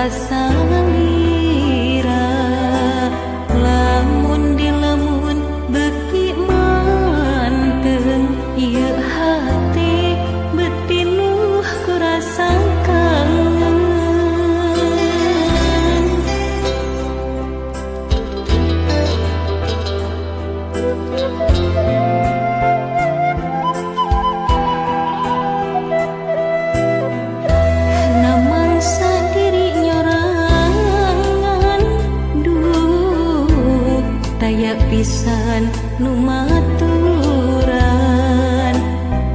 kasalira lamun dilemun beki manteng ieu hati betinuh ku rasa kangen. Pisan nu maturan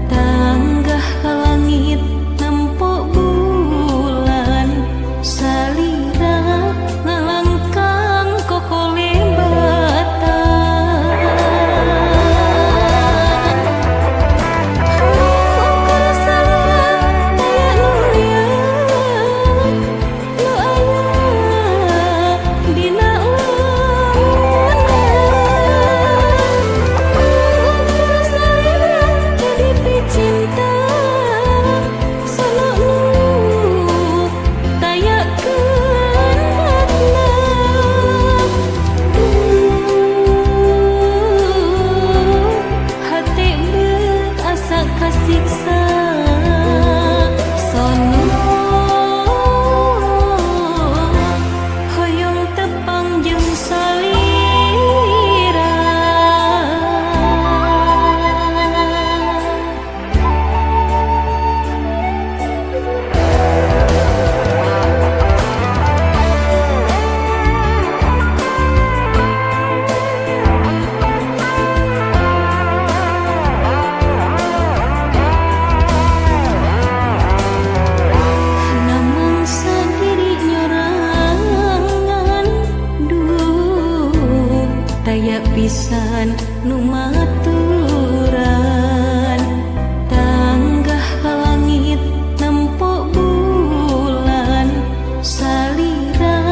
tanggah ka langit nempo bulan salira ngalangkang kokolebatan kukarasa daya nulian nu aya dina kasiksa sono hoyong tepang jeung salira. Daya pisan nu maturan tanggah ka langit nempo bulan salira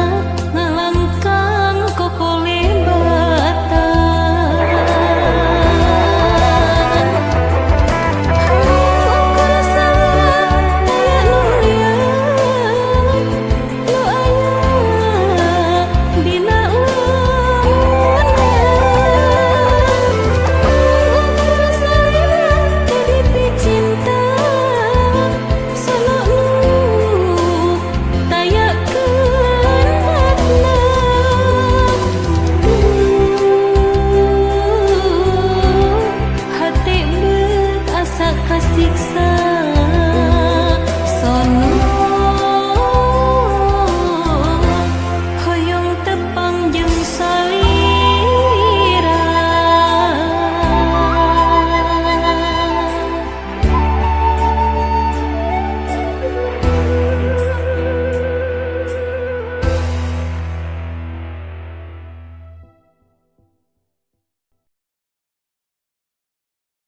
ngalangkang kokolebatan kukarasa daya nulian nu aya dina kasiksa